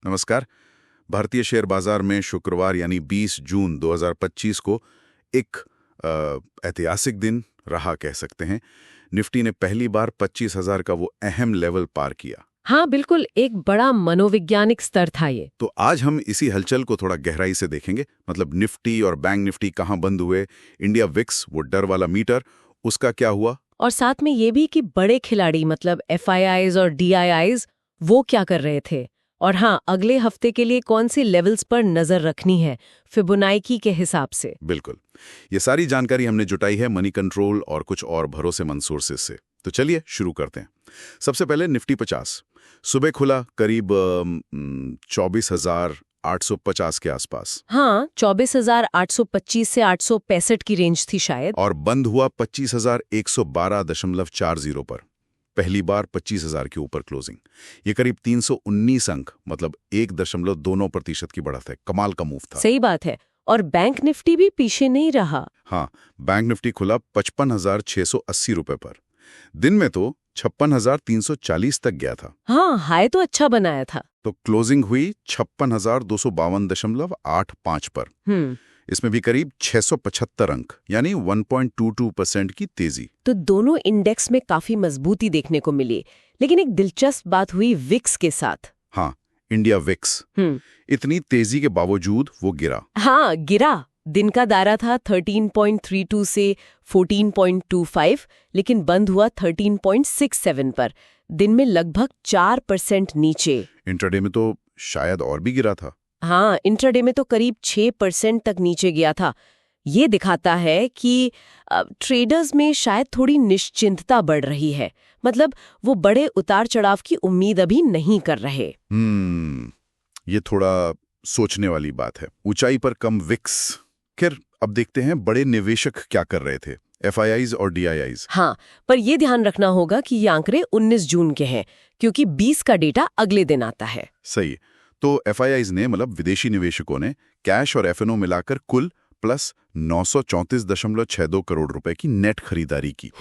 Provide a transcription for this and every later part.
नमस्कार। भारतीय शेयर बाजार में शुक्रवार यानी 20 जून 2025 को एक ऐतिहासिक दिन रहा कह सकते हैं। निफ्टी ने पहली बार 25,000 का वो अहम लेवल पार किया। हाँ बिल्कुल, एक बड़ा मनोवैज्ञानिक स्तर था ये। तो आज हम इसी हलचल को थोड़ा गहराई से देखेंगे। मतलब निफ्टी और बैंक निफ्टी कहाँ बंद हुए, इंडिया विक्स वो डर वाला मीटर, उसका क्या हुआ, और साथ में ये भी कि बड़े खिलाड़ी मतलब FIIs और DIIs वो क्या कर रहे थे। और हाँ, अगले हफ्ते के लिए कौन सी लेवल्स पर नजर रखनी है फिबोनाची के हिसाब से। बिल्कुल। ये सारी जानकारी हमने जुटाई है मनी कंट्रोल और कुछ और भरोसेमंद सोर्सेस से। तो चलिए शुरू करते हैं। सबसे पहले निफ्टी 50 सुबह खुला करीब 24,850 के आसपास। हाँ, 24,825 से 865 की रेंज थी शायद। और बंद हुआ 25,112.40 पर। पहली बार 25,000 के ऊपर क्लोजिंग। ये करीब 319 अंक मतलब 1.2% की बढ़त है। कमाल का मूव था। सही बात है। और बैंक निफ्टी भी पीछे नहीं रहा। हाँ, बैंक निफ्टी खुला 55,680 रुपए पर। दिन में तो 56,340 तक गया था। हाँ, हाई तो अच्छा बनाया था। तो क्लोजिंग हुई 56,252.85 पर। इसमें भी करीब 675 अंक यानी 1.22% की तेजी। तो दोनों इंडेक्स में काफी मजबूती देखने को मिली। लेकिन एक दिलचस्प बात हुई विक्स के साथ। हाँ, इंडिया विक्स इतनी तेजी के बावजूद वो गिरा। हाँ, गिरा। दिन का दायरा था 13.32 से 14.25, लेकिन बंद हुआ 13.67 पर। दिन में लगभग 4% नीचे। इंट्राडे में तो शायद और भी गिरा था। हाँ, इंट्राडे में तो करीब 6% तक नीचे गया था। ये दिखाता है कि ट्रेडर्स में शायद थोड़ी निश्चिंतता बढ़ रही है। मतलब वो बड़े उतार चढ़ाव की उम्मीद अभी नहीं कर रहे। ये थोड़ा सोचने वाली बात है। ऊंचाई पर कम विक्स। खैर, अब देखते हैं बड़े निवेशक क्या कर रहे थे, FIIs और DIIs। हाँ, पर ये ध्यान रखना होगा कि ये आंकड़े 19 जून के हैं, क्योंकि 20 का डेटा अगले दिन आता है। सही। तो FIIs ने मतलब विदेशी निवेशकों ने कैश और FNO मिलाकर कुल प्लस 934.62 करोड़ रुपए की नेट खरीदारी की।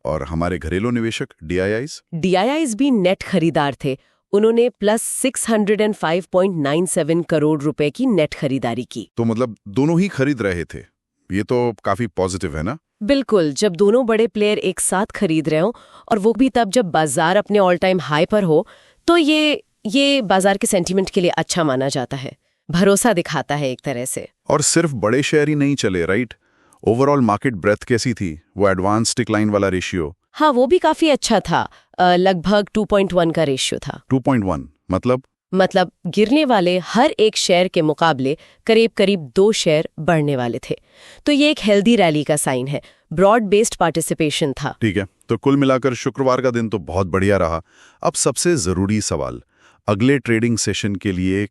और हमारे घरेलू निवेशक DIIs भी नेट खरीदार थे। उन्होंने प्लस 605.97 करोड़ रुपए की नेट खरीदारी की। तो मतलब दोनों ही खरीद रहे थे। ये तो काफी पॉजिटिव है ना। बिल्कुल, जब दोनों बड़े प्लेयर एक साथ खरीद रहे हो और वो भी तब जब बाजार अपने ऑल टाइम हाई पर हो, तो ये बाजार के सेंटीमेंट के लिए अच्छा माना जाता है। भरोसा दिखाता है एक तरह से। और सिर्फ बड़े शेयर ही नहीं चले, राइट। ओवरऑल मार्केट ब्रेथ कैसी थी, वो एडवांस डिक्लाइन वाला रेशियो। हाँ, वो भी काफी अच्छा था। लगभग 2.1 का रेशियो था। 2.1 मतलब गिरने वाले हर एक शेयर के मुकाबले करीब करीब 2 शेयर बढ़ने वाले थे। तो ये एक हेल्दी रैली का साइन है। ब्रॉड बेस्ड पार्टिसिपेशन था। ठीक है, तो कुल मिलाकर शुक्रवार का दिन तो बहुत बढ़िया रहा। अब सबसे जरूरी सवाल, अगले ट्रेडिंग सेशन के लिए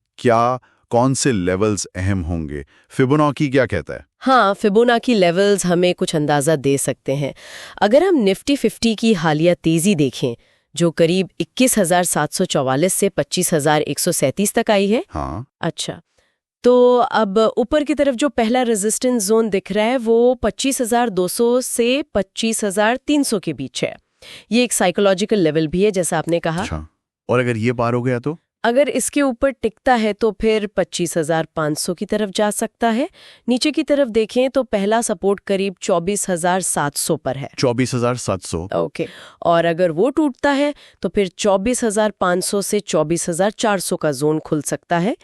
कौन से लेवल्स अहम होंगे? फिबोनाची क्या कहता है? हाँ, फिबोनाची लेवल्स हमें कुछ अंदाजा दे सकते हैं। अगर हम निफ्टी 50 की हालिया तेजी देखें, जो करीब 21,744 से 25,137 तक आई है। हाँ। अच्छा, तो अब ऊपर की तरफ जो पहला रेजिस्टेंस जोन दिख रहा है वो 25,200 से 25,300 के बीच है। ये एक साइकोलॉजिकल लेवल भी है, जैसा आपने कहा। अच्छा, और अगर ये पार हो गया तो? अगर इसके ऊपर टिकता है तो फिर 25,500 की तरफ जा सकता है। नीचे की तरफ देखें तो पहला सपोर्ट करीब 24,700 पर है। 24,700। ओके। और अगर वो टूटता है तो फिर 24,500 से 24,400 का जोन खुल सकता है।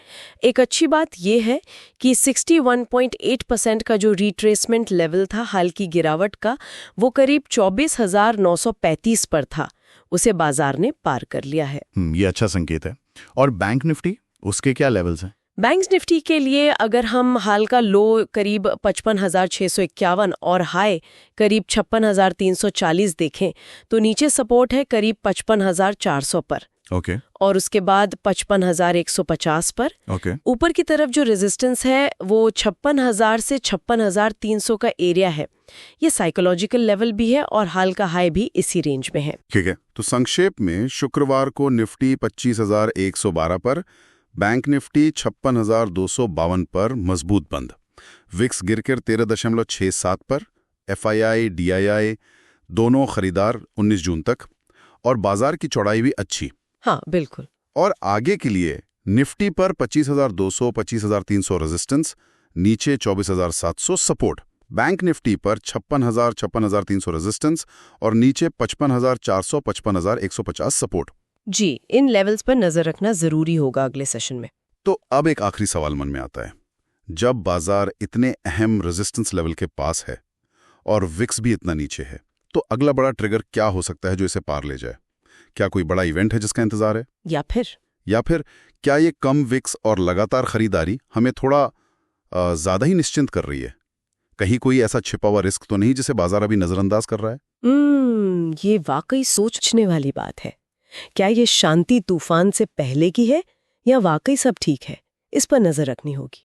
एक अच्छी बात यह है कि 61.8% का जो रिट्रेसमेंट लेवल था हाल की गिरावट का, वो करीब 24,935 पर था। उसे बाजार ने पार कर लिया है। ये अच्छा संकेत है। और बैंक निफ्टी, उसके क्या लेवल्स हैं? बैंक निफ्टी के लिए अगर हम हाल का लो करीब 55,651 और हाई करीब 56,340 देखें, तो नीचे सपोर्ट है करीब 55,400 पर। ओके। और उसके बाद 55,150 पर। ओके। ऊपर की तरफ जो रेजिस्टेंस है वो 56,000 से 56,300 का एरिया है। ये साइकोलॉजिकल लेवल भी है और हाल का हाई भी इसी रेंज में है। ठीक है, तो संक्षेप में शुक्रवार को निफ्टी 25,112 पर, बैंक निफ्टी 56,252 पर मजबूत बंद। विक्स गिरकर 13.67 पर, FII DII दोनों खरीदार 19 जून तक, और बाजार की चौड़ाई भी अच्छी। हाँ बिल्कुल। और आगे के लिए निफ्टी पर 25,200, 25,300 रेजिस्टेंस, नीचे 24,700 सपोर्ट। बैंक निफ्टी पर 56,000, 56,300 रेजिस्टेंस और नीचे 55,400, 55,150 सपोर्ट। जी, इन लेवल्स पर नजर रखना जरूरी होगा अगले सेशन में। तो अब एक आखिरी सवाल मन में आता है। जब बाजार इतने अहम रेजिस्टेंस लेवल के पास है और विक्स भी इतना नीचे है, तो अगला बड़ा ट्रिगर क्या हो सकता है जो इसे पार ले जाए? क्या कोई बड़ा इवेंट है जिसका इंतजार है? या फिर क्या ये कम विक्स और लगातार खरीदारी हमें थोड़ा ज्यादा ही निश्चिंत कर रही है? कहीं कोई ऐसा छिपा हुआ रिस्क तो नहीं जिसे बाजार अभी नजरअंदाज कर रहा है? ये वाकई सोचने वाली बात है। क्या ये शांति तूफान से पहले की है या वाकई सब ठीक है? इस पर नजर रखनी होगी।